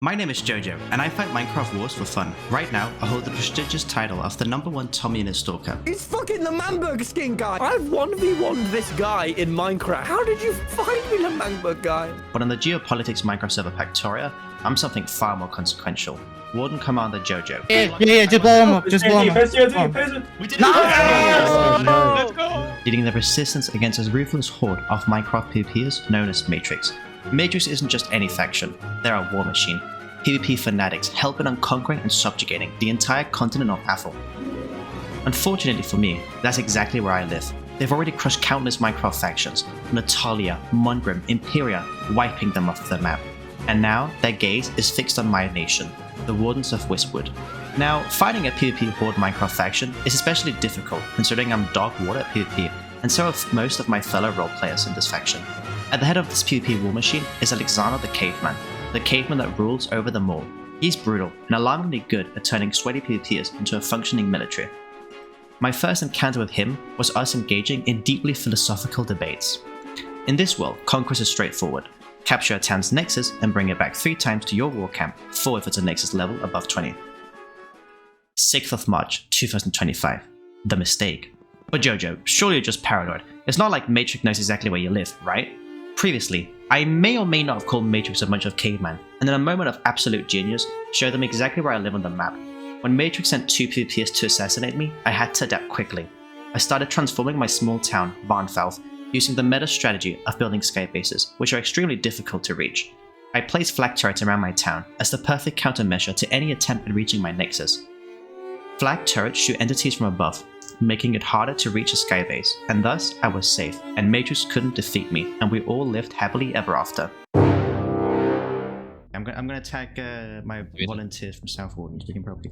My name is Jojo, and I fight Minecraft wars for fun. Right now, I hold the prestigious title of the #1 Tommy Stalker. It's fucking the Manberg skin guy. I've 1v1'd this guy in Minecraft. How did you find me, the Manberg guy? But on the geopolitics Minecraft server Pactoria, I'm something far more consequential. Warden Commander Jojo. Yeah, just blow him up, just blow him up. We did it! Let's go! Leading the resistance against a ruthless horde of Minecraft PvPers known as Matrix. Matrix isn't just any faction, they're a war machine. PvP fanatics hell-bent on conquering and subjugating the entire continent of Athel. Unfortunately for me, that's exactly where I live. They've already crushed countless Minecraft factions, Natalia, Mungrim, Imperia, wiping them off the map. And now their gaze is fixed on my nation, the Wardens of Westwood. Now, fighting a PvP horde Minecraft faction is especially difficult considering I'm dog water at PvP, and so are most of my fellow roleplayers in this faction. At the head of this PvP war machine is Alexander the caveman that rules over them all. He's brutal and alarmingly good at turning sweaty PvPers into a functioning military. My first encounter with him was us engaging in deeply philosophical debates. In this world, conquest is straightforward. Capture a town's nexus and bring it back 3 times to your war camp, 4 if it's a nexus level above 20. 6th of March 2025. The mistake. But Jojo, surely you're just paranoid. It's not like Matrix knows exactly where you live, right? Previously, I may or may not have called Matrix a bunch of cavemen, and in a moment of absolute genius, showed them exactly where I live on the map. When Matrix sent 2 PvPers to assassinate me, I had to adapt quickly. I started transforming my small town, Varnfalth, using the meta strategy of building sky bases, which are extremely difficult to reach. I placed flag turrets around my town as the perfect countermeasure to any attempt at reaching my nexus. Flag turrets shoot entities from above, making it harder to reach a skybase, and thus I was safe, and Matrix couldn't defeat me, and we all lived happily ever after. I'm gonna tag my volunteers from South Warden, speaking properly.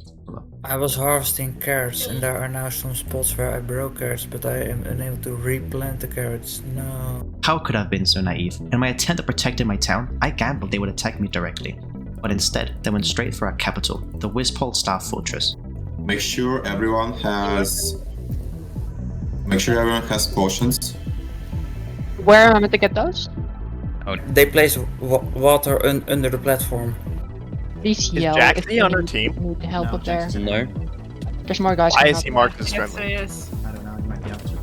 I was harvesting carrots and there are now some spots where I broke carrots, but I am unable to replant the carrots. No. How could I have been so naive? In my attempt at protecting my town, I gambled they would attack me directly. But instead, they went straight for our capital, the Wispole Star Fortress. Make sure everyone has potions. Where am I meant to get those? They place water under the platform. Please Is yell Jack if the you on our need team? help up there. No. There's more guys. Why coming is he up. marked as friendly? I don't know, you might be up to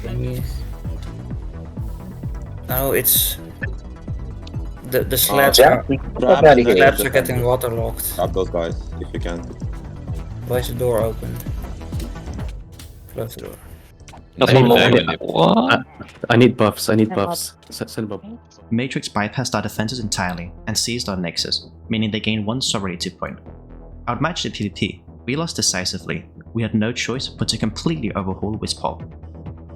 them. No, it's the slabs. The slabs are getting waterlogged. Grab those guys if you can. Why is the door open? Close the door. What? I need buffs, Send buff. Matrix bypassed our defenses entirely and seized our nexus, meaning they gained 1 sovereignty point. Outmatched at PvP, we lost decisively. We had no choice but to completely overhaul Wispole.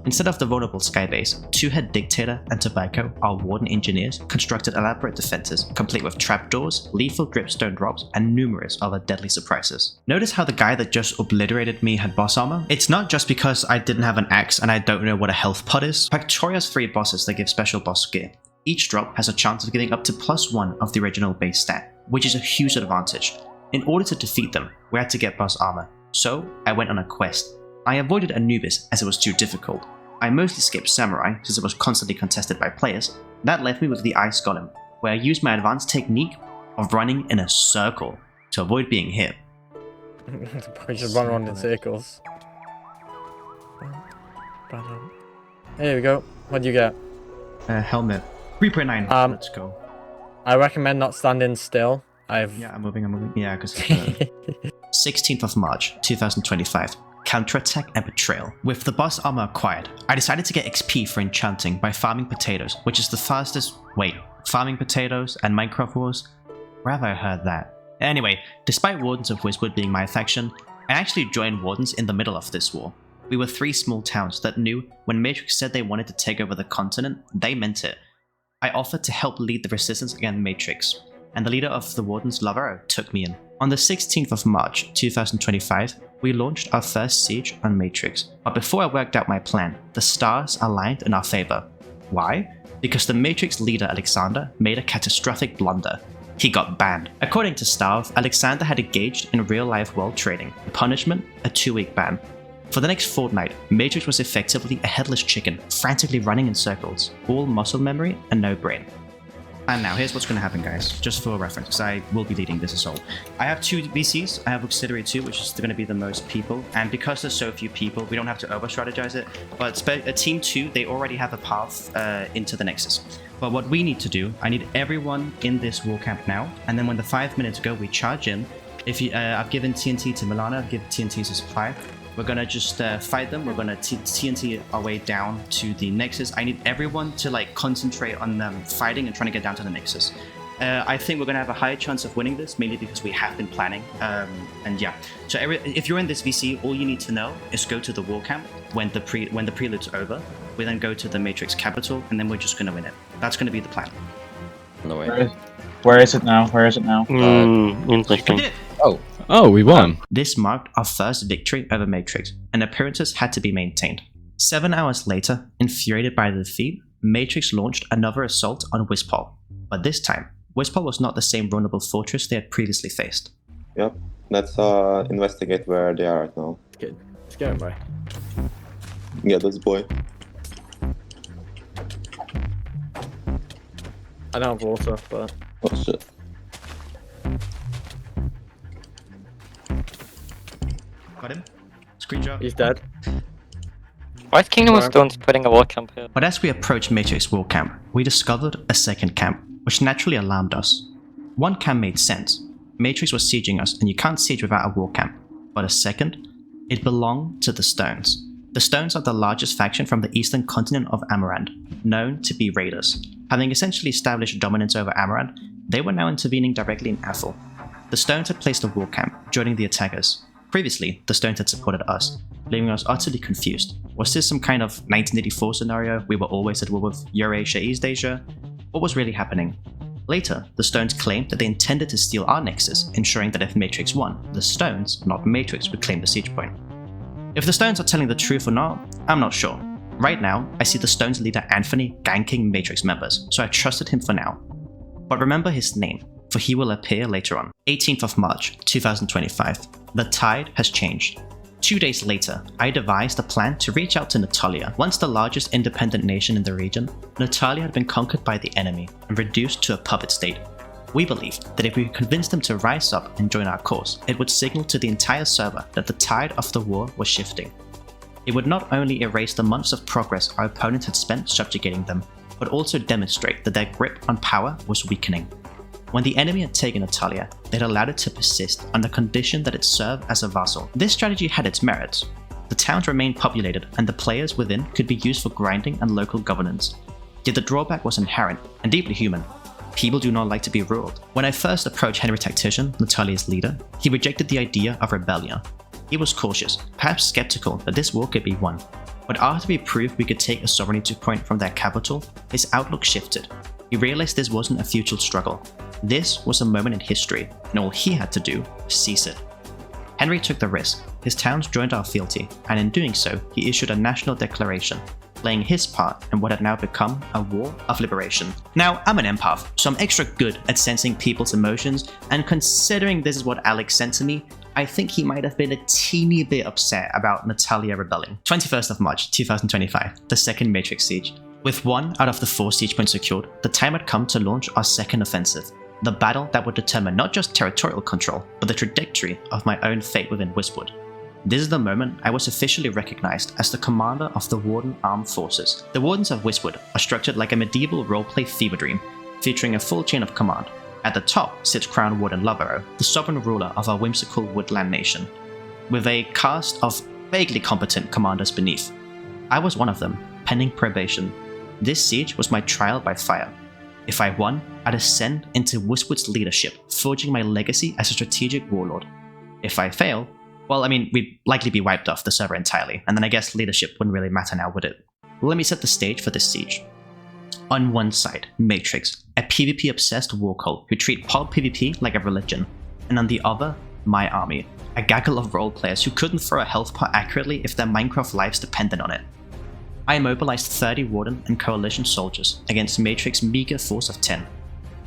Instead of the vulnerable skybase, 2-head Dictator and Tobacco, our Warden engineers, constructed elaborate defenses, complete with trapdoors, lethal dripstone drops, and numerous other deadly surprises. Notice how the guy that just obliterated me had boss armor? It's not just because I didn't have an axe and I don't know what a health pod is. Pactoria's 3 bosses that give special boss gear. Each drop has a chance of getting up to +1 of the original base stat, which is a huge advantage. In order to defeat them, we had to get boss armor, so I went on a quest. I avoided Anubis as it was too difficult. I mostly skipped Samurai since it was constantly contested by players. That left me with the Ice Golem, where I used my advanced technique of running in a circle to avoid being hit. We should run around in circles. Here we go. What do you get? Helmet. 3.9. Let's go. I recommend not standing still. Yeah, I'm moving. Yeah, because 16th of March, 2025. Counterattack and Betrayal. With the boss armor acquired, I decided to get XP for enchanting by farming potatoes, which is the fastest... farming potatoes and Minecraft wars? Where have I heard that? Anyway, despite Wardens of Westwood being my faction, I actually joined Wardens in the middle of this war. We were 3 small towns that knew when Matrix said they wanted to take over the continent, they meant it. I offered to help lead the resistance against Matrix, and the leader of the Wardens, Lavaro, took me in. On the 16th of March 2025, we launched our first siege on Matrix, but before I worked out my plan, the stars aligned in our favor. Why? Because the Matrix leader Alexander made a catastrophic blunder. He got banned. According to Starve, Alexander had engaged in real-life world trading. Punishment, a 2-week ban. For the next fortnight, Matrix was effectively a headless chicken, frantically running in circles, all muscle memory and no brain. And now, here's what's going to happen, guys, just for reference, because I will be leading this assault. I have 2 VCs. I have Auxiliary 2, which is going to be the most people. And because there's so few people, we don't have to over-strategize it. But Team 2, they already have a path into the Nexus. But what we need to do, I need everyone in this war camp now. And then when the 5 minutes go, we charge in. If you, I've given TNT to Milana, I've given TNT to Supply. We're gonna just fight them. We're gonna TNT our way down to the Nexus. I need everyone to like concentrate on fighting and trying to get down to the Nexus. I think we're gonna have a higher chance of winning this, mainly because we have been planning. And yeah, so if you're in this VC, all you need to know is go to the war camp when the prelude's over. We then go to the Matrix capital, and then we're just gonna win it. That's gonna be the plan. No way. Where is it now? Where is it now? Interesting. Oh, we won. This marked our first victory over Matrix, and appearances had to be maintained. 7 hours later, infuriated by the defeat, Matrix launched another assault on Wispol. But this time, Wispol was not the same vulnerable fortress they had previously faced. Yep. Let's investigate where they are right now. Good. Let's go, boy. Yeah, this boy. I don't have water, but... Oh shit. Got him? Screenshot. He's dead. Why is Kingdom of Stones putting a war camp here? But as we approached Matrix war camp, we discovered a second camp, which naturally alarmed us. One camp made sense. Matrix was sieging us, and you can't siege without a war camp. But a second? It belonged to the Stones. The Stones are the largest faction from the eastern continent of Amarant, known to be raiders. Having essentially established dominance over Amarant, they were now intervening directly in Athel. The Stones had placed a war camp, joining the attackers. Previously, the Stones had supported us, leaving us utterly confused. Was this some kind of 1984 scenario? We were always at war with Eurasia, East Asia? What was really happening? Later, the Stones claimed that they intended to steal our Nexus, ensuring that if Matrix won, the Stones, not Matrix, would claim the siege point. If the Stones are telling the truth or not, I'm not sure. Right now, I see the Stones leader Anthony ganking Matrix members, so I trusted him for now. But remember his name, for he will appear later on. 18th of March, 2025. The tide has changed. 2 days later, I devised a plan to reach out to Natalia. Once the largest independent nation in the region, Natalia had been conquered by the enemy and reduced to a puppet state. We believed that if we could convince them to rise up and join our cause, it would signal to the entire server that the tide of the war was shifting. It would not only erase the months of progress our opponents had spent subjugating them, but also demonstrate that their grip on power was weakening. When the enemy had taken Natalia, they had allowed it to persist on the condition that it serve as a vassal. This strategy had its merits. The towns remained populated and the players within could be used for grinding and local governance. Yet the drawback was inherent and deeply human. People do not like to be ruled. When I first approached Henry Tactician, Natalia's leader, he rejected the idea of rebellion. He was cautious, perhaps skeptical that this war could be won. But after we proved we could take a sovereignty point from their capital, his outlook shifted. He realized this wasn't a futile struggle. This was a moment in history, and all he had to do was seize it. Henry took the risk. His towns joined our fealty, and in doing so, he issued a national declaration, playing his part in what had now become a war of liberation. Now, I'm an empath, so I'm extra good at sensing people's emotions, and considering this is what Alex sent to me, I think he might have been a teeny bit upset about Natalia rebelling. 21st of March, 2025, the second Matrix siege. With 1 out of the 4 siege points secured, the time had come to launch our second offensive. The battle that would determine not just territorial control, but the trajectory of my own fate within Westwood. This is the moment I was officially recognized as the commander of the Warden Armed Forces. The Wardens of Westwood are structured like a medieval roleplay fever dream, featuring a full chain of command. At the top sits Crown Warden Lovero, the sovereign ruler of our whimsical woodland nation, with a cast of vaguely competent commanders beneath. I was one of them, pending probation. This siege was my trial by fire. If I won, I'd ascend into Westwood's leadership, forging my legacy as a strategic warlord. If I fail, well, I mean, we'd likely be wiped off the server entirely, and then I guess leadership wouldn't really matter now, would it? Let me set the stage for this siege. On one side, Matrix, a PvP-obsessed war cult who treat pod PvP like a religion, and on the other, my army, a gaggle of roleplayers who couldn't throw a health pot accurately if their Minecraft lives depended on it. I mobilized 30 Warden and Coalition soldiers against Matrix's meager force of 10.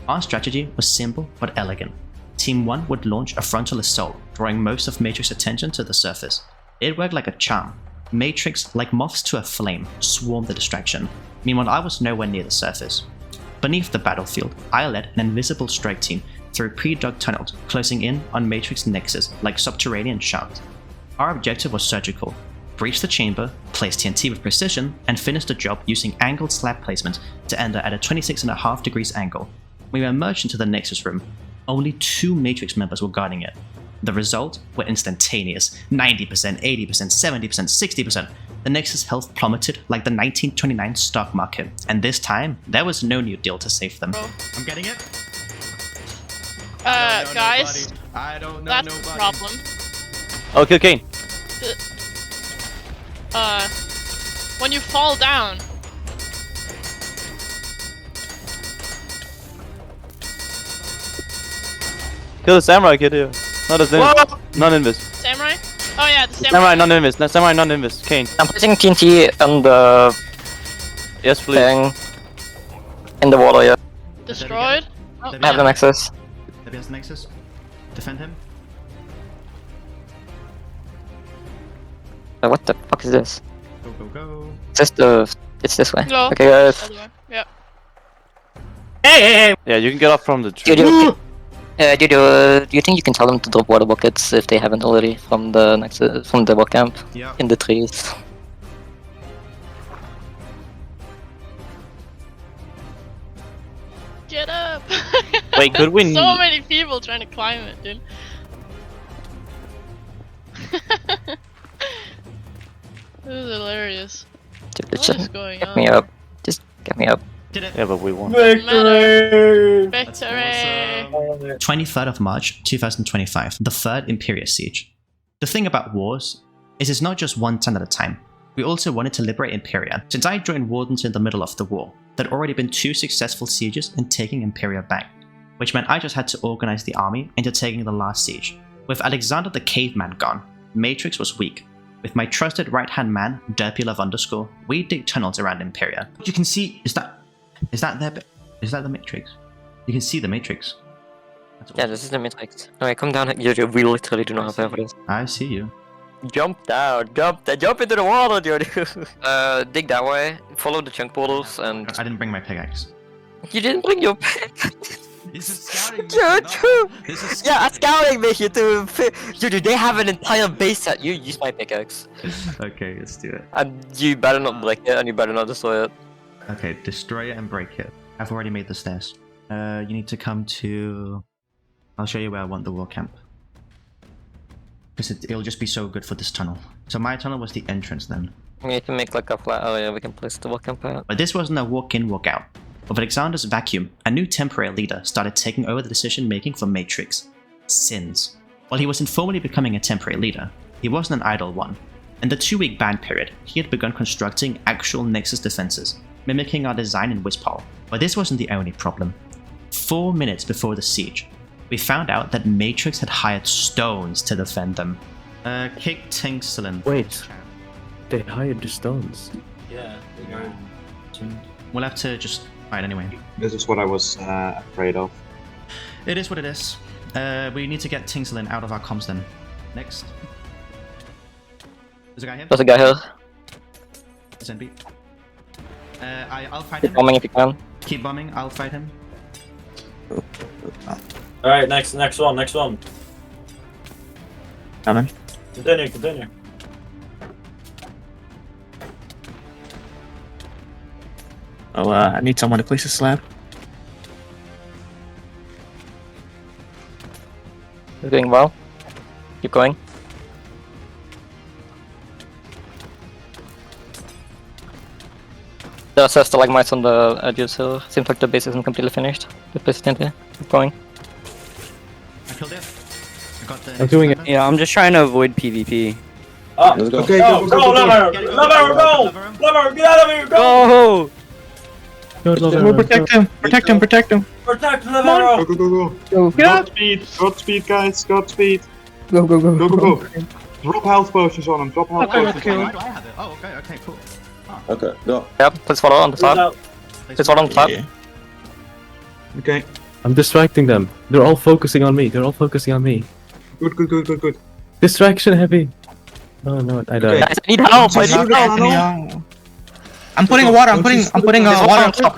Our strategy was simple but elegant. Team 1 would launch a frontal assault, drawing most of Matrix's attention to the surface. It worked like a charm. Matrix, like moths to a flame, swarmed the distraction. Meanwhile, I was nowhere near the surface. Beneath the battlefield, I led an invisible strike team through pre-dug tunnels, closing in on Matrix nexus like subterranean shafts. Our objective was surgical: breach the chamber, place TNT with precision, and finish the job using angled slab placement to enter at a 26.5 degrees angle. We emerged into the nexus room. Only 2 Matrix members were guarding it. The result were instantaneous: 90%, 80%, 70%, 60%. The Nexus health plummeted like the 1929 stock market, and this time, there was no new deal to save them. I'm getting it. Guys, I don't know that's nobody. the problem. Okay, okay. When you fall down, Kill the samurai kid here. Not a non-invis. samurai? Oh yeah, the Samurai non-invis. Samurai non-invis. Kane. I'm putting TNT on the Yes, please. thing in the water. Yeah, destroyed. Oh, I have the nexus. Maybe has the Nexus. Defend him. What the fuck is this? Go, go, go. It's this way. No. Okay, guys. Other way. Yeah. Yeah, you can get off from the tree. Do you think you can tell them to drop water buckets if they haven't already from the nexus, from the walk camp Yeah. in the trees? Get up! Wait, could we? So many people trying to climb it, dude. This is hilarious. Dude, What is going get on? me up. Just get me up. Did it. Yeah, but we won. Victory! That's Victory! awesome. 23rd of March 2025, the third Imperia siege. The thing about wars is it's not just one turn at a time. We also wanted to liberate Imperia. Since I joined Wardens in the middle of the war, there'd already been 2 successful sieges in taking Imperia back, which meant I just had to organize the army into taking the last siege. With Alexander the Caveman gone, Matrix was weak. With my trusted right-hand man, Derpulov_, we dig tunnels around Imperia. You can see, is that the Matrix? You can see the Matrix. That's Yeah, awesome. this is the Matrix. Alright, come down. We literally do not have time for this. I see you. Jump down, jump into the water, dude. Dig that way. Follow the chunk portals, and I didn't bring my pickaxe. you didn't bring your pick. This is scouting Dude, true. This is Yeah, a scouting mission to dude. They have an entire base set. You use my pickaxe, Okay, let's do it. and you better not break it, and you better not destroy it. Okay, destroy it and break it. I've already made the stairs. You need to come to... I'll show you where I want the war camp. Because it'll just be so good for this tunnel. So my tunnel was the entrance then. We can make like a flat area we can place the walk camp out. But this wasn't a walk-in, walk-out. With Alexander's vacuum, a new temporary leader started taking over the decision-making for Matrix. Sins. While he was informally becoming a temporary leader, he wasn't an idle one. In the 2-week ban period, he had begun constructing actual Nexus defenses, mimicking our design in Wispol. But this wasn't the only problem. 4 minutes before the siege, we found out that Matrix had hired stones to defend them. Kick Tinkselin. Wait. They hired the stones. We'll have to just fight anyway. This is what I was afraid of. It is what it is. We need to get Tinkselin out of our comms then. Next. There's a guy here. There's a guy here. Zenbeat. I'll fight Keep him. bombing if you can. Keep bombing, I'll fight him. Alright, next one. Coming. Continue. Oh, I need someone to place a slab. You're doing well. Keep going. There are stalagmites on the edges here. Seems like the base isn't completely finished. The place is empty. Keep going. I killed it. I got the... I'm doing it. Yeah, I'm just trying to avoid PvP. Let's go. Okay, Go, Lever! Get out of here! Go! Protect him! Protect him! Protect Lever! Go! Godspeed, guys! Godspeed! Go! Drop health potions on him! Drop health potions on him! Why do I have it? Oh, okay, cool. Okay, go. Yep, please follow on the top. Please follow on the top. Okay. I'm distracting them. They're all focusing on me. Good. Distraction heavy. Oh no, I died. Guys, I need help! I need help! I'm putting a water. I'm putting water on top.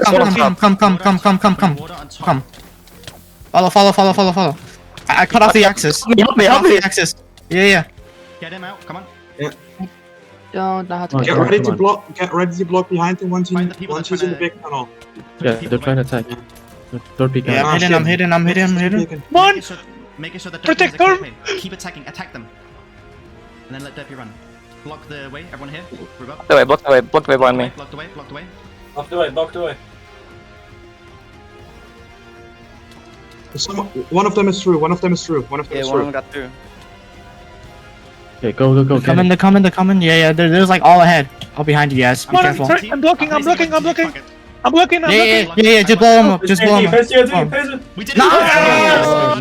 Come. Follow. I cut off the axis. Help me. Axis. Yeah. Get him out, come on. Don't know how to Get ready to block. Get ready to block behind him once he's in the big tunnel. Yeah, they're trying to attack. Don't peek Yeah, out. I'm hitting. Make it so that Protect them! Keep attacking, attack them. And then let Derpy run. Block the way, everyone here. Move up. Block the way behind me. Block the way. Block the way. One of them is through. One of them is through. Yeah, one of them got through. Okay, go. They're coming. Yeah. There's like all ahead. All behind you, yes. Be careful. I'm blocking. Yeah. Just blow them up. We did it!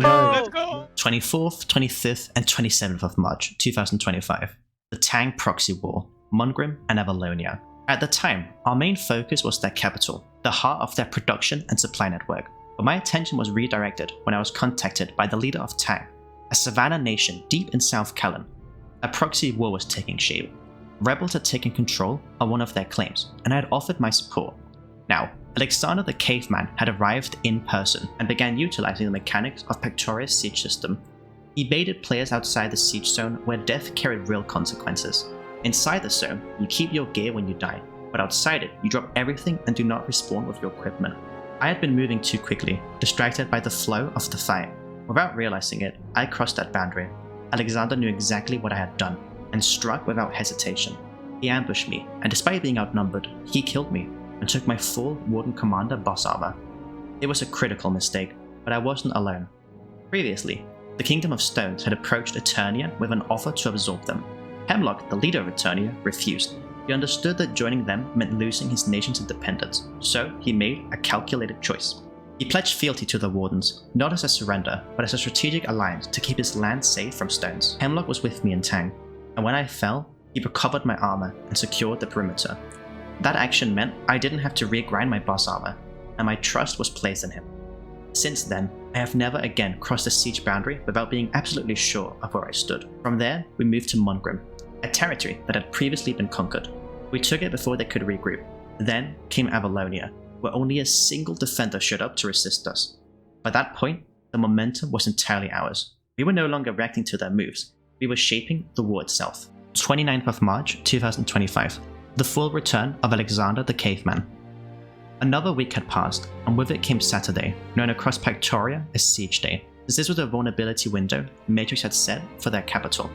Let's go. 24th, 25th, and 27th of March 2025. The Tang Proxy War, Mungrim and Avalonia. At the time, our main focus was their capital, the heart of their production and supply network. But my attention was redirected when I was contacted by the leader of Tang, a savannah nation deep in South Callan. A proxy war was taking shape. Rebels had taken control of one of their claims, and I had offered my support. Now, Alexander the Caveman had arrived in person and began utilizing the mechanics of Pactoria's siege system. He baited players outside the siege zone where death carried real consequences. Inside the zone, you keep your gear when you die, but outside it, you drop everything and do not respawn with your equipment. I had been moving too quickly, distracted by the flow of the fight. Without realizing it, I crossed that boundary. Alexander knew exactly what I had done, and struck without hesitation. He ambushed me, and despite being outnumbered, he killed me, and took my full Warden Commander boss armor. It was a critical mistake, but I wasn't alone. Previously, the Kingdom of Stones had approached Eternia with an offer to absorb them. Hemlock, the leader of Eternia, refused. He understood that joining them meant losing his nation's independence, so he made a calculated choice. He pledged fealty to the Wardens, not as a surrender, but as a strategic alliance to keep his land safe from Stones. Hemlock was with me in Tang, and when I fell, he recovered my armor and secured the perimeter. That action meant I didn't have to regrind my boss armor, and my trust was placed in him. Since then, I have never again crossed the siege boundary without being absolutely sure of where I stood. From there, we moved to Mungrim, a territory that had previously been conquered. We took it before they could regroup. Then came Avalonia, where only a single defender showed up to resist us. By that point, the momentum was entirely ours. We were no longer reacting to their moves, we were shaping the war itself. 29th of March 2025. The full return of Alexander the Caveman. Another week had passed, and with it came Saturday, known across Pactoria as Siege Day, as this was a vulnerability window Matrix had set for their capital.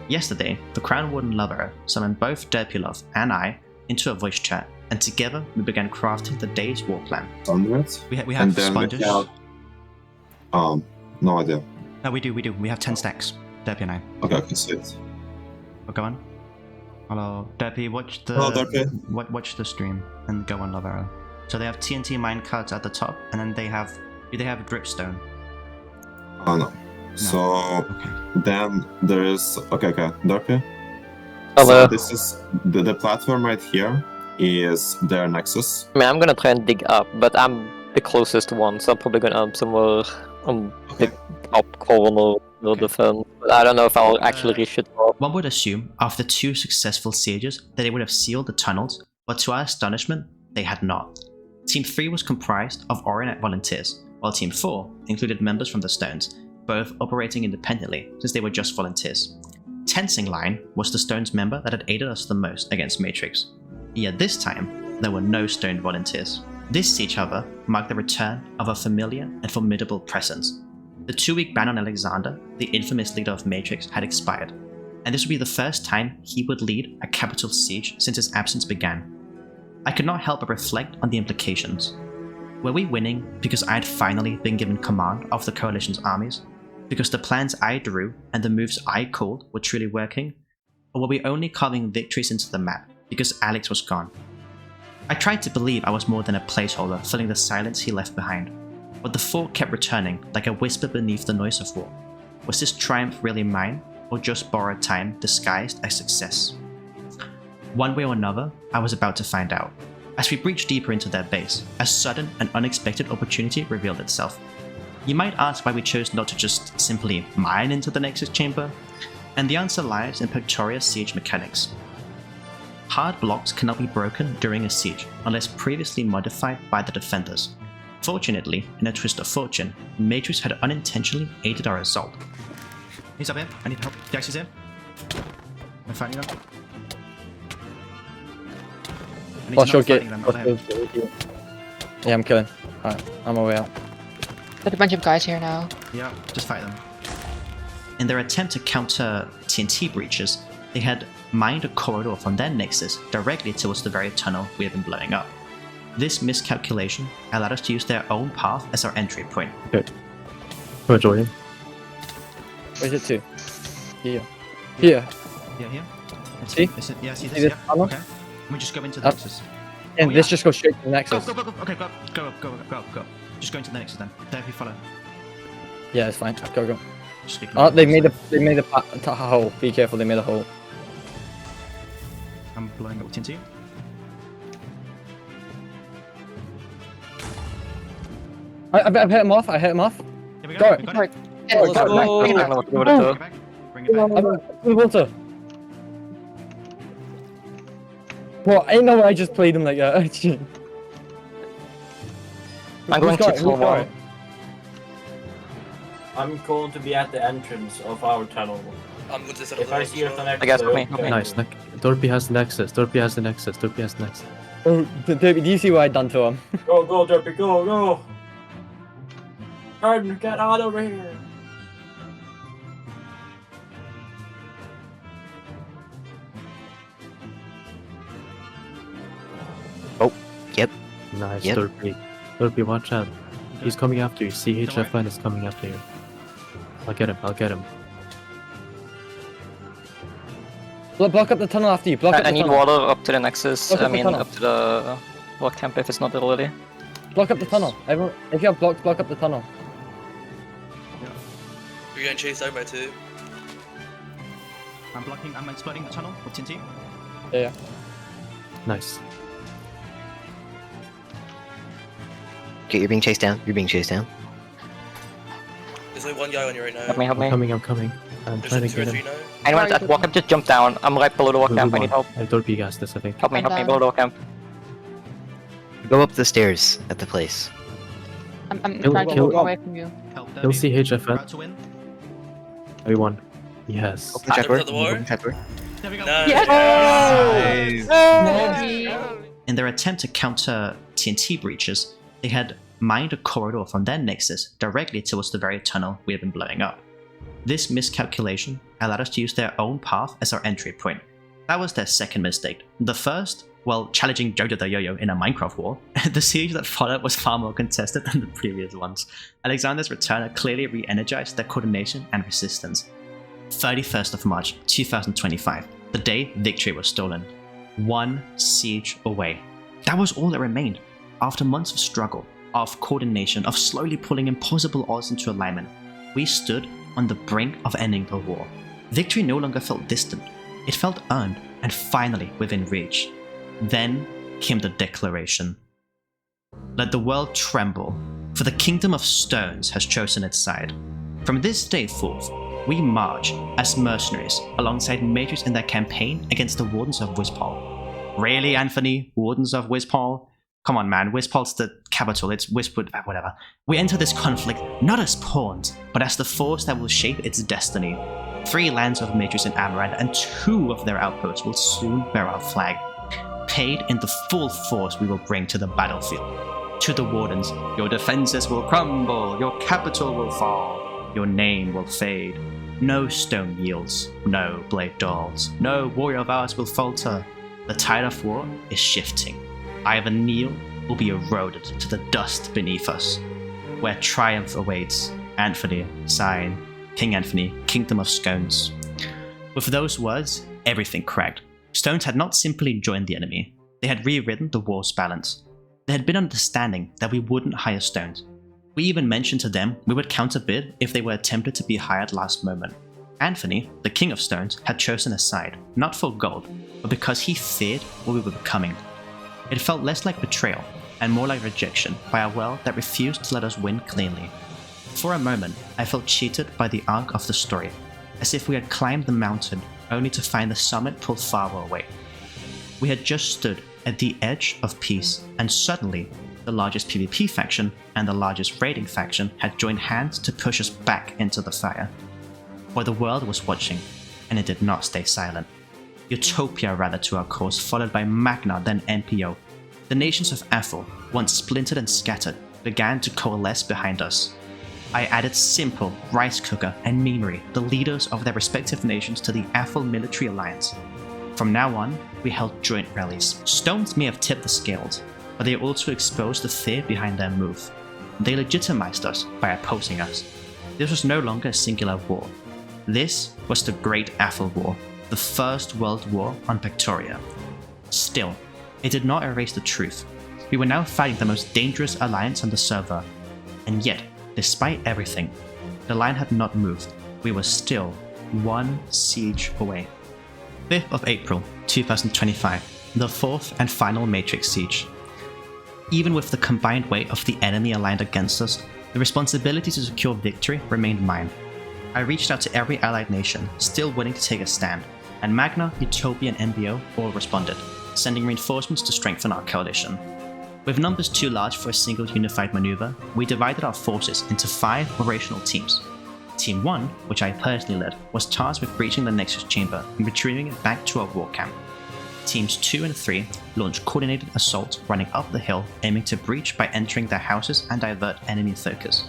Yesterday, the Crown Warden Lover summoned both Derpulov and I into a voice chat, and together we began crafting the day's war plan. Hundreds? We have sponges. No idea. No, we do. We have 10 stacks. Derpy and I. Okay, I can see it. Oh, go on. Hello, Derpy, watch the stream and go on Lavera. So they have TNT mine carts at the top, and then they have dripstone. Oh no. So Okay. then there is okay, Derpy. Hello. So this is the platform right here is their nexus. I mean, I'm gonna try and dig up, but I'm the closest one, so I'm probably gonna somewhere on the top corner of the film. But I don't know if I'll actually reach it. One would assume, after 2 successful sieges, that they would have sealed the tunnels, but to our astonishment, they had not. Team 3 was comprised of Orinet volunteers, while Team 4 included members from the Stones, both operating independently since they were just volunteers. Tensing Line was the Stones member that had aided us the most against Matrix. Yet this time, there were no Stone volunteers. This siege, however, marked the return of a familiar and formidable presence. The 2-week ban on Alexander, the infamous leader of Matrix, had expired, and this would be the first time he would lead a capital siege since his absence began. I could not help but reflect on the implications. Were we winning because I had finally been given command of the Coalition's armies? Because the plans I drew and the moves I called were truly working? Or were we only carving victories into the map because Alex was gone? I tried to believe I was more than a placeholder filling the silence he left behind, but the thought kept returning like a whisper beneath the noise of war. Was this triumph really mine, or just borrowed time disguised as success? One way or another, I was about to find out. As we breached deeper into their base, a sudden and unexpected opportunity revealed itself. You might ask why we chose not to just simply mine into the Nexus Chamber, and the answer lies in Pactoria's siege mechanics. Hard blocks cannot be broken during a siege unless previously modified by the defenders. Fortunately, in a twist of fortune, Matrix had unintentionally aided our assault. He's up here. I need help. The is here. I'm fighting them. Yeah, I'm killing. Alright, I'm on my way out. There's a bunch of guys here now. Yeah, just fight them. In their attempt to counter TNT breaches, they had mined a corridor from their nexus directly towards the very tunnel we had been blowing up. This miscalculation allowed us to use their own path as our entry point. Okay. Go, Jordan. Where's it to? Here. Here. Yeah, here. See? Yeah, see See this? this Yeah. tunnel? Okay. We just go into the nexus. And Oh, this yeah. just goes straight to the nexus. Go. Okay, go. Just go into the nexus then. There, if you follow. Yeah, it's fine. Go. Just keep Oh, they going. made a hole. Be careful, they made a hole. I'm blowing up TNT. I hit him off. Here we go. Go. We got it. Yeah, let's Go. go. I don't know what to do with it Bring though. it back. Bring it back. I'm in the water. Well, ain't no way I just played him like that. I'm going to explore more. I'm going to be at the entrance of our tunnel. I'm going to If I see your I guess me. Nice. Dorpy has the nexus. Oh, Derby, do you see what I done to him? Go, Derpy, go! Garden, get out over here! Nice, Yep. Dorpy, watch out. He's coming after you. CHFN is coming after you. I'll get him. Block up the tunnel after you. I need water up to the nexus. Block I up the mean, tunnel. up to the work camp if it's not already. Block up the tunnel. Everyone, if you have blocks, block up the tunnel. We're getting chased out by two. I'm exploding the tunnel with TNT. Yeah. Nice. Okay, you're being chased down. There's only one guy on you right now. Help me. I'm coming. I'm There's trying to two or get three him. now. Anyone at walk camp, just jump down. I'm right below the walk camp. I need help. Dorpy gas this, I think. Help me I'm down. below the walk camp. Go up the stairs at the place. I'm Kill- trying to kill- move away from you. Help He'll Derby. see HFN. We're about to win. Everyone. Yes. Open trap door. Open the door. Open trap door. There we go. Nice. In their attempt to counter TNT breaches, they had mined a corridor from their nexus directly towards the very tunnel we had been blowing up. This miscalculation allowed us to use their own path as our entry point. That was their second mistake. The first, well, challenging Jojo the Yo-Yo in a Minecraft war. The siege that followed was far more contested than the previous ones. Alexander's return clearly re-energized their coordination and resistance. 31st of March 2025, the day victory was stolen. One siege away. That was all that remained. After months of struggle, of coordination, of slowly pulling impossible odds into alignment, we stood on the brink of ending the war. Victory no longer felt distant. It felt earned and finally within reach. Then came the declaration. Let the world tremble, for the kingdom of stones has chosen its side. From this day forth, we march as mercenaries alongside Matrix in their campaign against the Wardens of Wispol. Really, Anthony? Wardens of Wispol? Come on, man. Wispol's the capital. It's Wispwood, whatever. We enter this conflict not as pawns, but as the force that will shape its destiny. 3 lands of Matrix and Amaranth and 2 of their outposts will soon bear our flag. Paid in the full force we will bring to the battlefield. To the Wardens, your defenses will crumble, your capital will fall, your name will fade. No stone yields, no blade dulls, no warrior of ours will falter. The tide of war is shifting. Either kneel or be eroded to the dust beneath us. Where triumph awaits, Anthony, sign, King Anthony, Kingdom of Scones. With those words, everything cracked. Stones had not simply joined the enemy, they had rewritten the war's balance. There had been understanding that we wouldn't hire Stones. We even mentioned to them we would counterbid if they were tempted to be hired last moment. Anthony, the King of Stones, had chosen a side, not for gold, but because he feared what we were becoming. It felt less like betrayal, and more like rejection by a world that refused to let us win cleanly. For a moment, I felt cheated by the arc of the story, as if we had climbed the mountain only to find the summit pulled far away. We had just stood at the edge of peace, and suddenly, the largest PvP faction and the largest raiding faction had joined hands to push us back into the fire. But the world was watching, and it did not stay silent. Utopia rallied to our cause, followed by Magna, then NPO. The nations of Athel, once splintered and scattered, began to coalesce behind us. I added Simple, Rice Cooker, and Memery, the leaders of their respective nations, to the Athel Military Alliance. From now on, we held joint rallies. Stones may have tipped the scales, but they also exposed the fear behind their move. They legitimized us by opposing us. This was no longer a singular war. This was the Great Athel War, the First World War on Pactoria. Still, it did not erase the truth. We were now fighting the most dangerous alliance on the server, and yet, despite everything, the line had not moved. We were still one siege away. 5th of April, 2025, the fourth and final Matrix siege. Even with the combined weight of the enemy aligned against us, the responsibility to secure victory remained mine. I reached out to every allied nation, still willing to take a stand, and Magna, Utopia, and MBO all responded, sending reinforcements to strengthen our coalition. With numbers too large for a single unified maneuver, we divided our forces into 5 operational teams. Team 1, which I personally led, was tasked with breaching the Nexus chamber and retrieving it back to our war camp. Teams 2 and 3 launched coordinated assaults running up the hill, aiming to breach by entering their houses and divert enemy focus.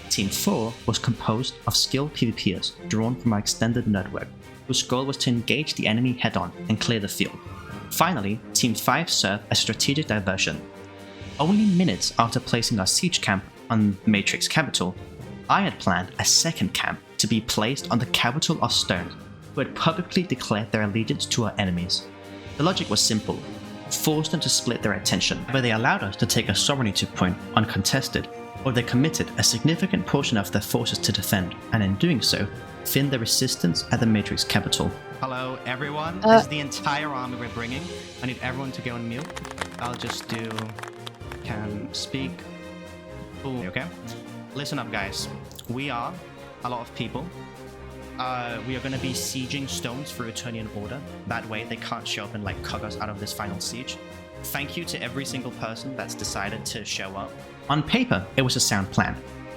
Team 4 was composed of skilled PvPers drawn from our extended network, whose goal was to engage the enemy head-on and clear the field. Finally, Team 5 served as strategic diversion. Only minutes after placing our siege camp on Matrix Capital, I had planned a second camp to be placed on the capital of Stone, who had publicly declared their allegiance to our enemies. The logic was simple: force them to split their attention, where they allowed us to take a sovereignty point uncontested, or they committed a significant portion of their forces to defend, and in doing so, thin the resistance at the Matrix Capital. Hello everyone, this is the entire army we're bringing. I need everyone to go on mute. I'll just do... can speak. Ooh, okay? Listen up guys, we are a lot of people. We are going to be sieging Stones for Eternian Order. That way they can't show up and like cut us out of this final siege. Thank you to every single person that's decided to show up. On paper, it was a sound plan,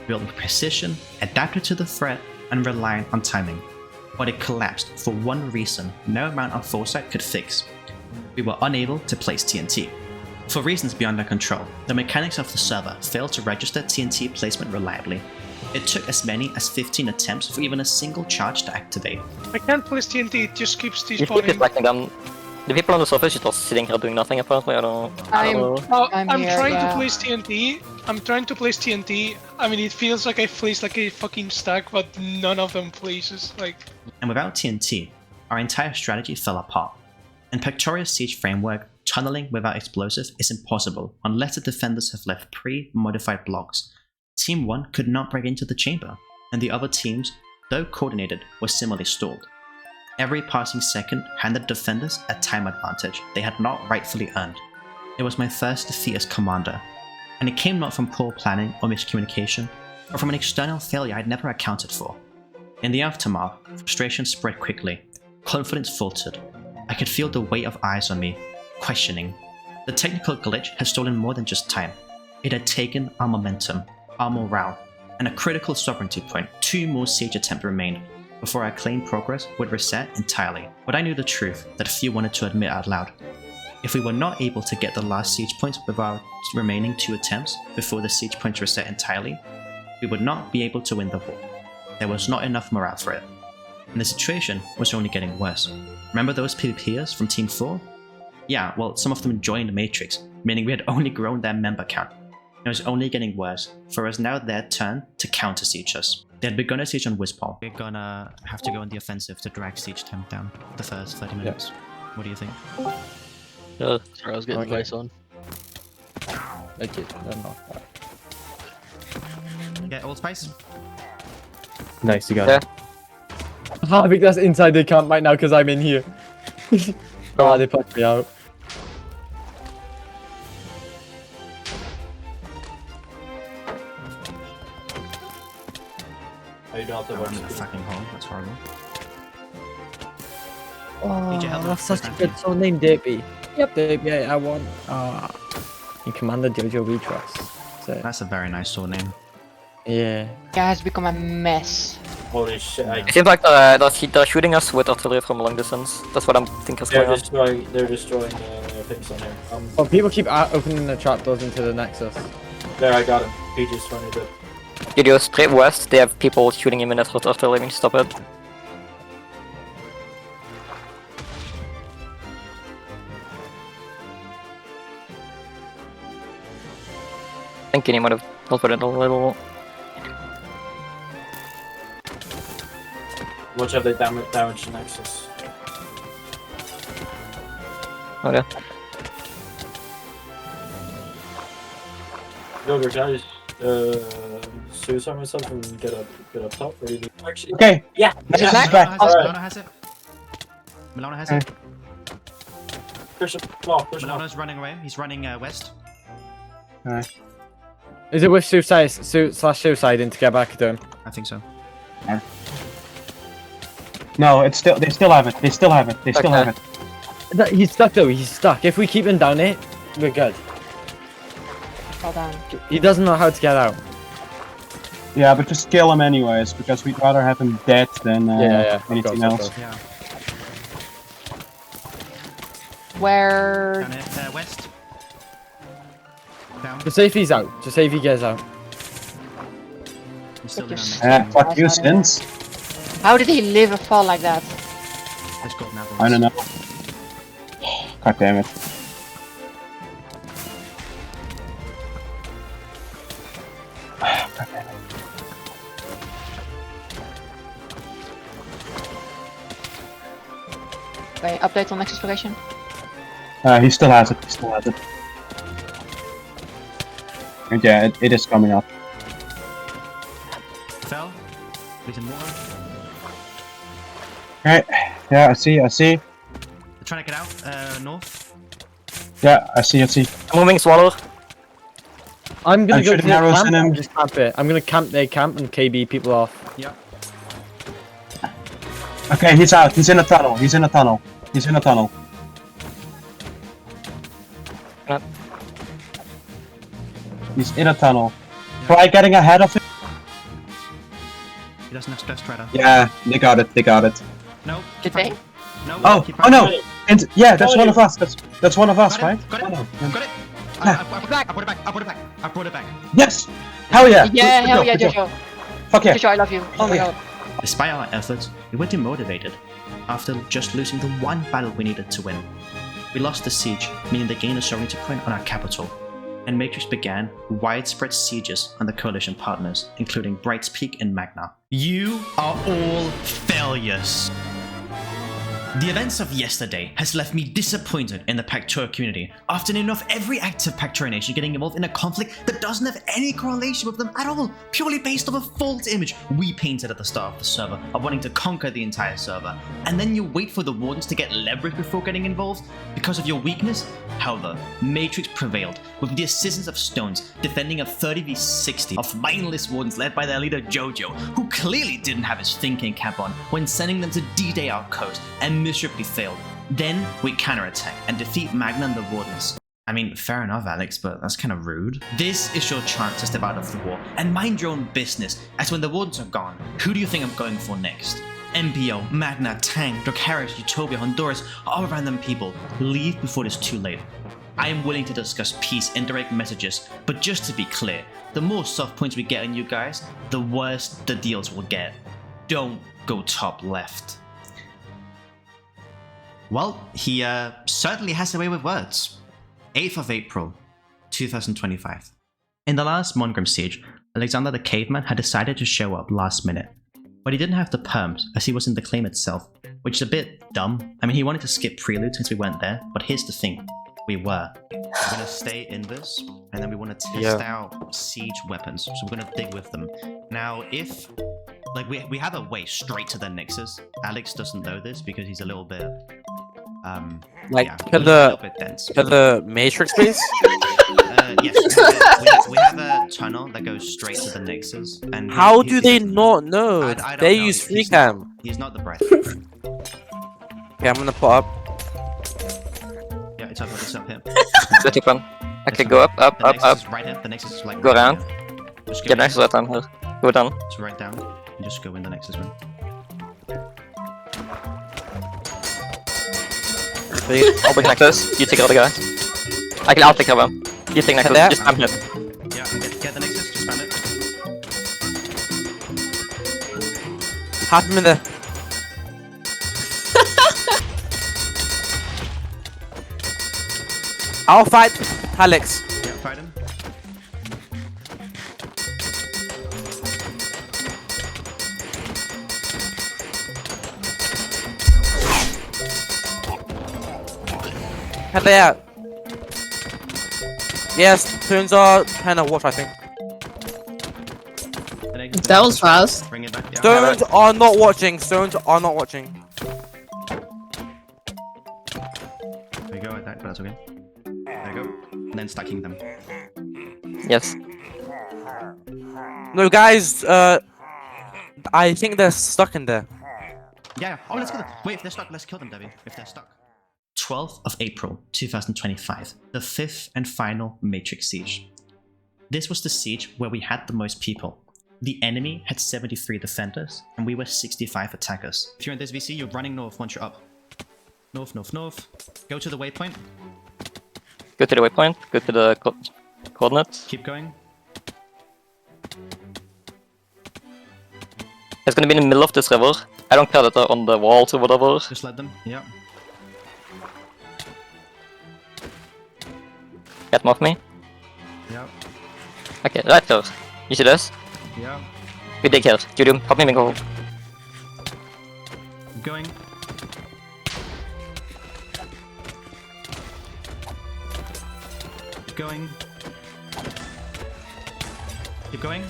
built with precision, adapted to the threat, and reliant on timing. But it collapsed for one reason no amount of foresight could fix. We were unable to place TNT. For reasons beyond our control, the mechanics of the server failed to register TNT placement reliably. It took as many as 15 attempts for even a single charge to activate. I can't place TNT, it just keeps You keep despawning. deflecting them. The people on the surface are just sitting here doing nothing apparently, I don't know. I'm here, trying yeah. to place TNT. I'm trying to place TNT. I mean, it feels like I placed like a fucking stack, but none of them places. Like. And without TNT, our entire strategy fell apart. In Pactoria's siege framework, tunneling without explosives is impossible unless the defenders have left pre-modified blocks. Team 1 could not break into the chamber, and the other teams, though coordinated, were similarly stalled. Every passing second handed defenders a time advantage they had not rightfully earned. It was my first defeat as commander, and it came not from poor planning or miscommunication, but from an external failure I'd never accounted for. In the aftermath, frustration spread quickly, confidence faltered. I could feel the weight of eyes on me, questioning. The technical glitch had stolen more than just time. It had taken our momentum, our morale, and a critical sovereignty point. 2 more siege attempts remained before our claimed progress would reset entirely. But I knew the truth that few wanted to admit out loud. If we were not able to get the last siege points with our remaining 2 attempts before the siege points reset entirely, we would not be able to win the war. There was not enough morale for it. And the situation was only getting worse. Remember those PvPers from Team 4? Yeah, well, some of them joined Matrix, meaning we had only grown their member count. It was only getting worse, for it was now their turn to counter-siege us. They had begun a siege on Wispol. We're gonna have to go on the offensive to drag siege time down the first 30 minutes. Yeah. What do you think? Sorry, I was getting place on. Okay, no. Get old spice? Nice, you got Yeah. it. I think that's inside the camp right now because I'm in here. Oh, they pushed me out. Oh, you don't have to I'm in a fucking hole, that's horrible. Need your help? that's such a Thank good you. soul name, Derpy. Yep. Derpy, I want. You Commander Jojo we trust. So, That's a very nice sword name. yeah. Guy has become a mess. Holy shit! It seems like they're shooting us with artillery from a long distance. That's what I'm thinking is going on. They're destroying things on here. Well, people keep opening the trapdoors into the Nexus. There, I got him. PG's trying to do. You go straight west. They have people shooting him in with artillery. Stop it. I think he might have helped it a little. Watch out, they damage the Nexus. Okay. Joker, can I just suicide myself and get up top? Or you actually? Okay. Yeah. Is it back? Milano has it. Milano has it. Push him off. Push him off. Milano's running away. He's running west. Is it with suicide in to get back to him? I think so. No, it's still. They still have it. They still have it. They still have it. He's stuck though. He's stuck. If we keep him down here, we're good. Well done. He doesn't know how to get out. Yeah, but just kill him anyways, because we'd rather have him dead than anything else. Yeah. Where? Down here, west. Down. Just say if he's out. Just say if he gets out. He's still down Fuck next. Fuck you, Sins. How did he live a fall like that? Let's go now. I don't know. God damn it. Okay, update on Nexus location. He still has it. He still has it. And yeah, it is coming up. Fell. He's in water. Right. Yeah, I see. They're trying to get out. North. Yeah, I see. I'm moving Swallow. I'm gonna go to shooting the arrows camp in him. and just camp it. I'm gonna camp their camp and KB people off. Yeah. Okay, he's out. He's in a tunnel. He's in a tunnel. Yep. He's in a tunnel. Try getting ahead of him. He doesn't have stress strider. Yeah, they got it. No. Did they? No. Oh no! And yeah, that's one of us. That's one of us, Got right? it. Got it. Oh, Got it. Yeah. I brought it back. Yes! Hell yeah! Yeah, Good hell job, yeah, good job. Jojo. Fuck yeah! Jojo, I love you. Oh my god. Despite our efforts, we were demotivated after just losing the one battle we needed to win. We lost the siege, meaning they gained a sovereignty point on our capital, and Matrix began widespread sieges on the coalition partners, including Bright's Peak and Magna. You are all failures. The events of yesterday has left me disappointed in the Pactoria community after near enough every active Pactoria nation getting involved in a conflict that doesn't have any correlation with them at all, purely based off a false image we painted at the start of the server of wanting to conquer the entire server, and then you wait for the Wardens to get leverage before getting involved because of your weakness. However, Matrix prevailed with the assistance of Stones defending a 30v60 of mindless Wardens led by their leader Jojo, who clearly didn't have his thinking cap on when sending them to D-Day outpost and miserably failed. Then we counterattack and defeat Magna and the Wardens. I mean, fair enough, Alex, but that's kind of rude. This is your chance to step out of the war and mind your own business, as when the Wardens are gone, who do you think I'm going for next? MPO, Magna, Tang, Dracarys, Utopia, Honduras, all random people. Leave before it's too late. I am willing to discuss peace in direct messages, but just to be clear, the more soft points we get on you guys, the worse the deals will get. Don't go top left. Well, he certainly has a way with words. 8th of April, 2025. In the last Mongrim siege, Alexander the Caveman had decided to show up last minute. But he didn't have the perms, as he was in the claim itself, which is a bit dumb. I mean, he wanted to skip Prelude since we weren't there, but here's the thing. We were. We're gonna stay in this, and then we want to test out siege weapons, so we're gonna dig with them. Now, if... Like, we have a way straight to the Nexus. Alex doesn't know this because he's a little bit... to the Matrix base? Yes, we have a tunnel that goes straight to the Nexus. And How do they not know? I don't They know. use free cam. He's not the breath. Okay, I'm gonna put up. Yeah, it's up here. Good tip one. Okay, go up, up, The up, Nexus up. is right here. The Nexus is like Go right around. here. Just Get go next in. to that time here. Go down. It's right down. And just go in the Nexus room. I'll take Nexus. You take all the guys. I'll take cover. You take Nexus. There. Just spam it. Yeah, and get the Nexus. Just spam it. Have him in there. I'll fight Alex. Yeah, fight him. Head they out. Yes, turns are kind of watch, I think. That was fast. Bring it back. Yeah. Stones are not watching. Stones are not watching. There you go, I died, but that's okay. There you go. And then stacking them. Yes. No, guys. I think they're stuck in there. Yeah. Oh, let's kill them. Wait, if they're stuck, let's kill them, Debbie. If they're stuck. 12th of April, 2025. The fifth and final Matrix Siege. This was the siege where we had the most people. The enemy had 73 defenders, and we were 65 attackers. If you're in this VC, you're running north once you're up. North, north, north. Go to the waypoint. Go to the waypoint. Go to the coordinates. Keep going. It's gonna be in the middle of this river. I don't care that they're on the walls or whatever. Just let them. Yeah. Get them off me. Yeah. Okay, right here. You see this? Yeah. We dig here. Julium, help me go. Keep going. Keep going. Keep going.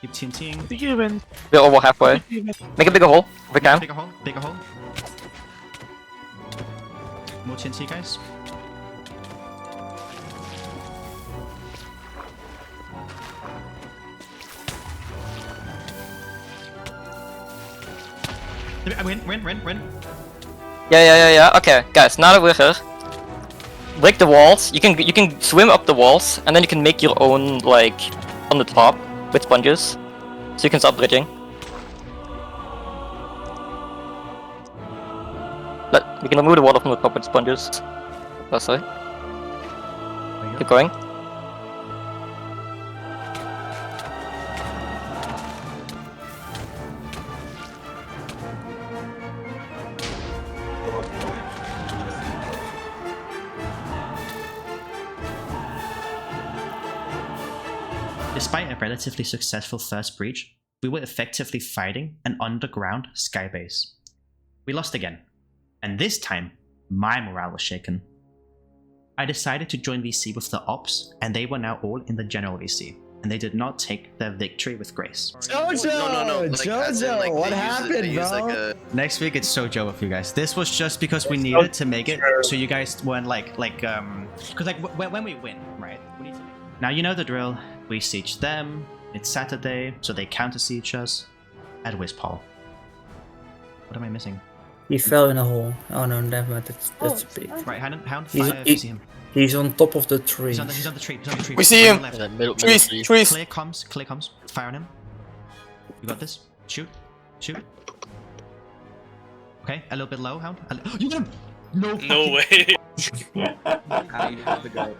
Keep TNTing. We're over halfway. Make a bigger hole if we can. Bigger hole. Bigger hole. More TNT, guys. Win. Yeah. Okay, guys. Now that we're here, break the walls. You can swim up the walls, and then you can make your own like on the top with sponges, so you can start bridging. We can remove the water from the top with sponges. That's right. Keep going. Despite a relatively successful first breach, we were effectively fighting an underground skybase. We lost again, and this time, my morale was shaken. I decided to join VC with the ops, and they were now all in the general VC, and they did not take their victory with grace. Jojo! No. Like, Jojo, like, what they happened, use, bro? like, a... Next week it's Sojo with you guys. This was just because we needed to make it, so you guys weren't because when we win, right? We need to. Now you know the drill. We siege them. It's Saturday, so they counter siege us at Wispol. What am I missing? He fell in a hole. Oh no, never mind. That's big. Right, Hound, He's, fire if you see him. He's on top of the tree. He's on the tree. We see him. Trees. Trees. Clear comms. Fire on him. You got this. Shoot. Okay, a little bit low, Hound. You got him. No way. How you have the goat?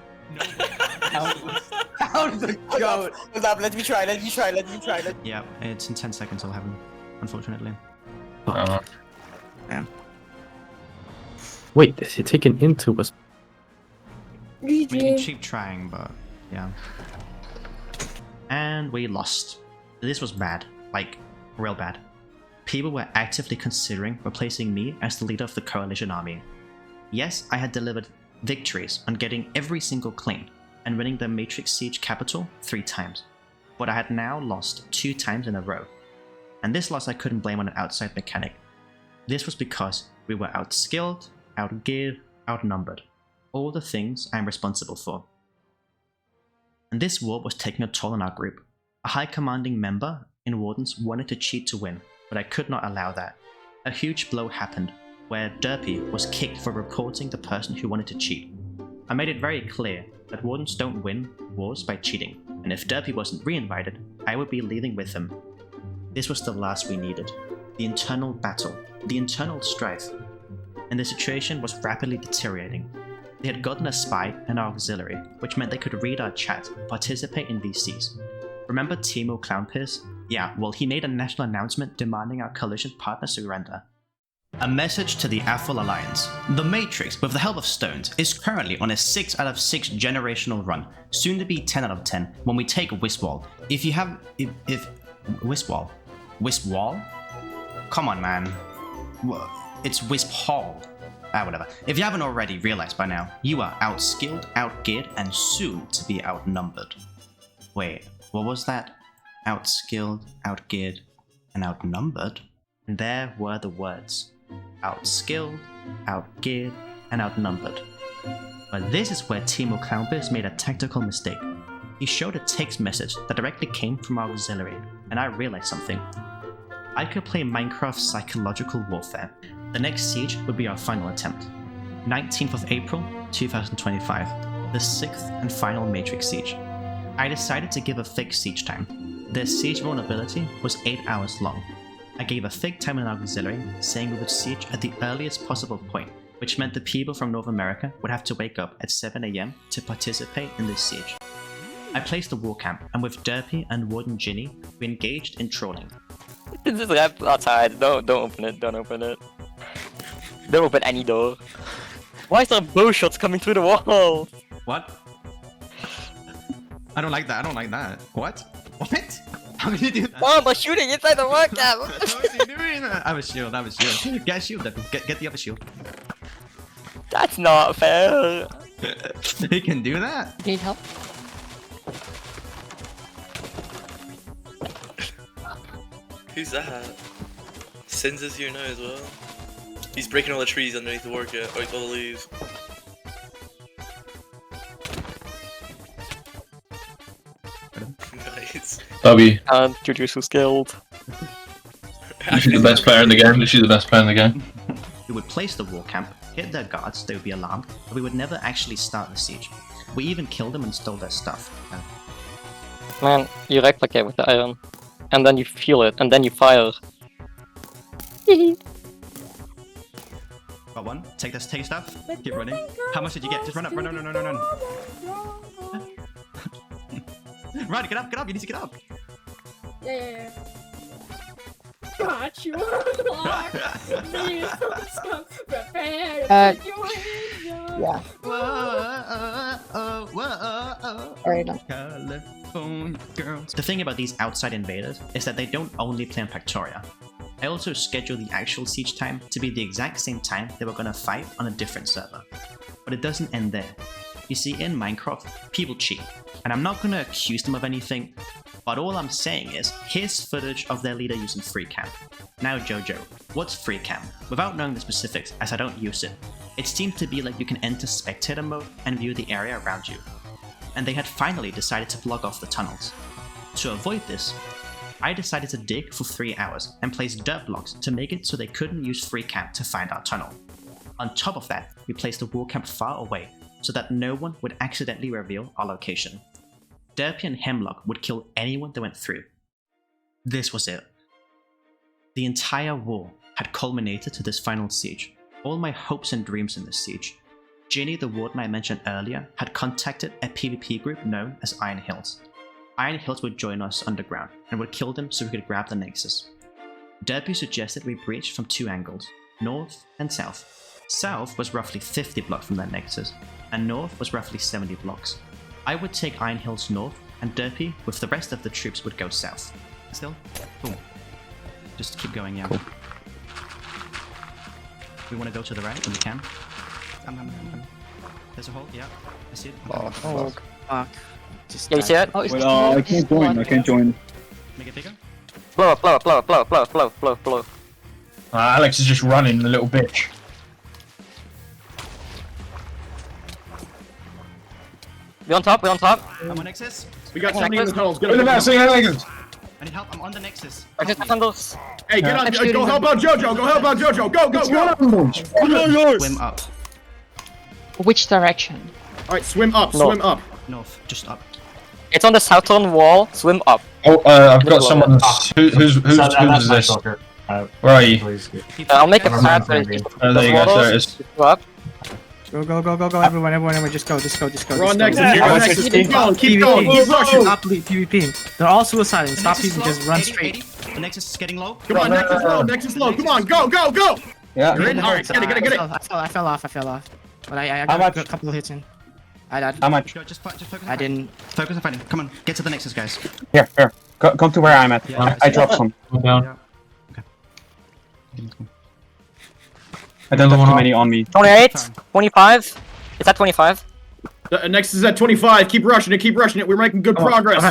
How the goat? Let me try. Yeah, it's in 10 seconds I'll have him, unfortunately. Man. Wait, is he taken into us? We can keep trying, but yeah. And we lost. This was bad, like real bad. People were actively considering replacing me as the leader of the coalition army. Yes, I had delivered victories on getting every single claim and winning the Matrix Siege capital 3 times, but I had now lost 2 times in a row. And this loss I couldn't blame on an outside mechanic. This was because we were outskilled, outgeared, outnumbered. all the things I am responsible for. And this war was taking a toll on our group. A high commanding member in Wardens wanted to cheat to win, but I could not allow that. A huge blow happened, where Derpy was kicked for reporting the person who wanted to cheat. I made it very clear that Wardens don't win wars by cheating, and if Derpy wasn't re-invited, I would be leaving with him. This was the last we needed. The internal battle, the internal strife. And the situation was rapidly deteriorating. They had gotten a spy and our auxiliary, which meant they could read our chat and participate in VCs. Remember Timo Clownpiss? Yeah, well, he made a national announcement demanding our coalition partner surrender. A message to the Athel Alliance. The Matrix, with the help of Stones, is currently on a 6 out of 6 generational run, soon to be 10 out of 10 when we take Wiswall. If Wiswall? Wiswall? Come on, man. It's Wisp Hall. Whatever. If you haven't already realized by now, you are outskilled, outgeared, and soon to be outnumbered. Wait, what was that? Outskilled, outgeared, and outnumbered? And there were the words. Outskilled, outgeared, and outnumbered. But this is where Timo Clownpiss made a tactical mistake. He showed a text message that directly came from our auxiliary, and I realized something. I could play Minecraft psychological warfare. The next siege would be our final attempt. 19th of April, 2025, the 6th and final Matrix siege. I decided to give a fixed siege time. Their siege vulnerability was 8 hours long. I gave a fake time in our auxiliary, saying we would siege at the earliest possible point, which meant the people from North America would have to wake up at 7 AM to participate in this siege. I placed a war camp, and with Derpy and Warden Ginny, we engaged in trolling. Just left outside. Don't open it. Don't open it. Don't open any door. Why is there bow shots coming through the wall? What? I don't like that. I don't like that. What? What? How did you do that? Oh, they're shooting inside the war camp. How is he doing that? I have a shield. I have a shield. Get a shield. Get the other shield. That's not fair. He can do that. Need help? Who's that? Sins is here now as well. He's breaking all the trees underneath the work, all the leaves. Nice. Bobby. And Juju's so skilled. She's the best player in the game. She's the best player in the game. We would place the war camp, hit their guards, they would be alarmed, but we would never actually start the siege. We even killed them and stole their stuff. Man, you replicate with the iron. And then you feel it, and then you fire. Got one. Take this, take stuff. Keep running. How much did you get? Just run up, run. Run, get up, you need to get up. Yeah. Got you on the block. Prepare to join. Yeah. Alright, done. California girls. The thing about these outside invaders is that they don't only play on Pactoria. I also scheduled the actual siege time to be the exact same time they were gonna fight on a different server. But it doesn't end there. You see, in Minecraft, people cheat, and I'm not gonna accuse them of anything, but all I'm saying is, here's footage of their leader using free cam. Now Jojo, what's free cam? Without knowing the specifics, as I don't use it, it seems to be like you can enter spectator mode and view the area around you. And they had finally decided to block off the tunnels. To avoid this, I decided to dig for 3 hours and place dirt blocks to make it so they couldn't use free camp to find our tunnel. On top of that, we placed a war camp far away so that no one would accidentally reveal our location. Derpy and Hemlock would kill anyone that went through. This was it. The entire war had culminated to this final siege. All my hopes and dreams in this siege. Ginny, the warden I mentioned earlier, had contacted a PvP group known as Iron Hills. Iron Hills would join us underground and would kill them so we could grab the Nexus. Derpy suggested we breach from 2 angles, north and south. South was roughly 50 blocks from that Nexus, and north was roughly 70 blocks. I would take Iron Hills north, and Derpy, with the rest of the troops, would go south. Still? Cool. Just keep going, yeah. Cool. We want to go to the right when we can. There's a hole, yeah. I see it. Oh, fuck. Just yeah, you see it? Oh, I can't join, I can't join. Make it bigger? Blow up. Alex is just running, the little bitch. We're on top. We're on top. I'm on Nexus. We got Taking somebody in the Nexus. tunnels. Get up. I need help. I'm on the Nexus. Nexus defenders. Hey, get on. Go help out Jojo. Go help out Jojo. Go. Swim up. Which direction? Alright, swim up. No. Swim up. North. Just up. It's on the southern wall. Swim up. Oh, I've got someone. Who's this? Where are you? I'll make a path. There you go. There it is. Go up. Go, everyone, just go. We're on Nexus. You're on Nexus. Keep going. Keep rushing. Stop PvP. They're all suiciding. Stop PvP, just run straight. The Nexus is getting low. Come on, Nexus low. Come on, go. Yeah. You're in. Alright, get it. I fell off. But I got a couple of hits in. I died. How much? Just focus. I didn't. Focus on fighting. Come on, get to the Nexus, guys. Here. Come to where I'm at. Yeah. I dropped some. Down. I don't have too many on me. 28, 25. Is that 25? Nexus is at 25. Keep rushing it. We're making good progress.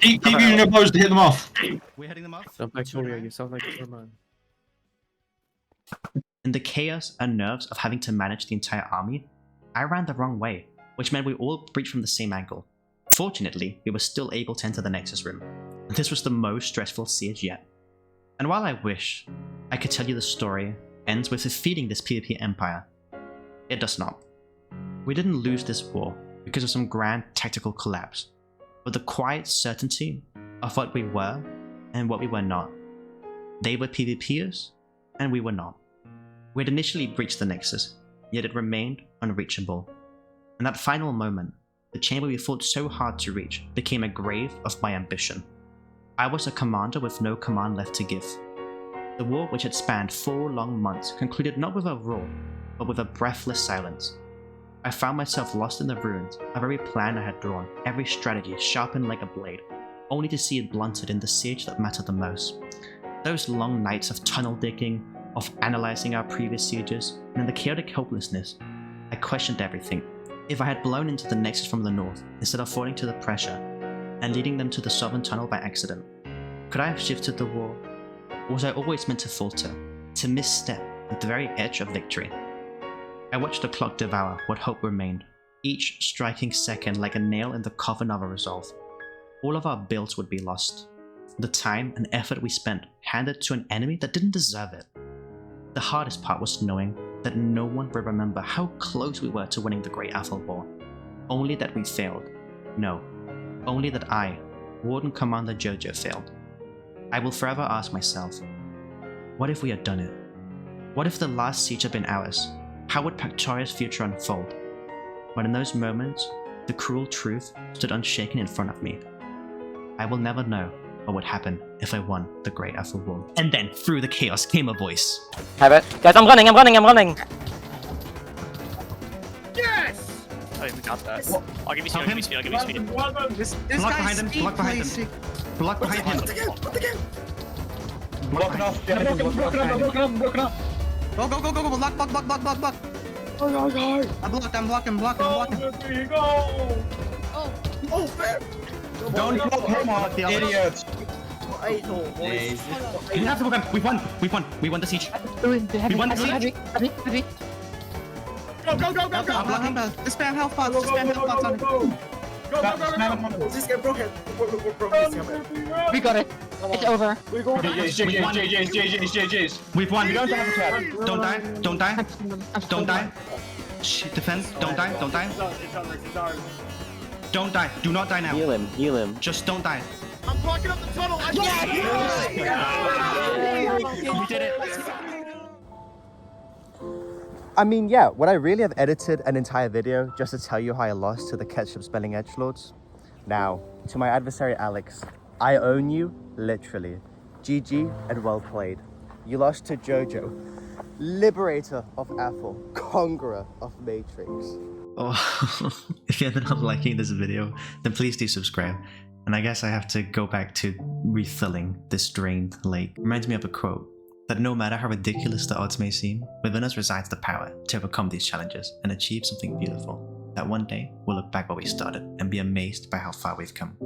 Keep using your bows to hit them off. We're heading them off. Pactoria, you sound like a German. In the chaos and nerves of having to manage the entire army, I ran the wrong way, which meant we all breached from the same angle. Fortunately, we were still able to enter the Nexus room. This was the most stressful siege yet. And while I wish I could tell you the story ends with defeating this PvP empire, it does not. We didn't lose this war because of some grand tactical collapse, but the quiet certainty of what we were and what we were not. They were PvPers, and we were not. We had initially breached the Nexus, yet it remained unreachable. In that final moment, the chamber we fought so hard to reach became a grave of my ambition. I was a commander with no command left to give. The war, which had spanned 4 long months, concluded not with a roar, but with a breathless silence. I found myself lost in the ruins of every plan I had drawn, every strategy sharpened like a blade, only to see it blunted in the siege that mattered the most. Those long nights of tunnel digging, of analyzing our previous sieges, and in the chaotic hopelessness, I questioned everything. If I had blown into the Nexus from the north, instead of falling to the pressure, and leading them to the southern tunnel by accident, could I have shifted the war? Or was I always meant to falter, to misstep at the very edge of victory? I watched the clock devour what hope remained, each striking second like a nail in the coffin of a resolve. All of our builds would be lost. The time and effort we spent handed to an enemy that didn't deserve it. The hardest part was knowing that no one would remember how close we were to winning the Great Athel War. Only that we failed. No, only that I, Warden Commander Jojo, failed. I will forever ask myself, what if we had done it? What if the last siege had been ours? How would Pactoria's future unfold? But in those moments, the cruel truth stood unshaken in front of me. I will never know what would happen if I won the Great Athel War. And then, through the chaos, came a voice. Have it. Guys, I'm running. Yes! Oh, we got that. I'll give you speed, This Block guy's behind him, block behind him. Block behind him. Block it off. Broken up. Go. Block. I'm blocking. There you go. Oh, fair. Don't block him off, idiots. We have to block him. We won the siege. We won the siege. Go. I'm blocking the spam health pots. On it. Go. This guy broke it. We got it. It's over. JJ's. We've won. You don't have a cat. Don't die. Shit, defend. Don't die. Don't die. Do not die now. Heal him. Just don't die. I'm blocking up the tunnel. We did it. I mean, yeah, would I really have edited an entire video just to tell you how I lost to the ketchup spelling edgelords? Now, to my adversary Alex, I own you, literally. GG and well played. You lost to Jojo, liberator of Athel, conqueror of Matrix. Oh, if you ended up liking this video, then please do subscribe. And I guess I have to go back to refilling this drained lake. Reminds me of a quote, that no matter how ridiculous the odds may seem, within us resides the power to overcome these challenges and achieve something beautiful. That one day, we'll look back where we started and be amazed by how far we've come.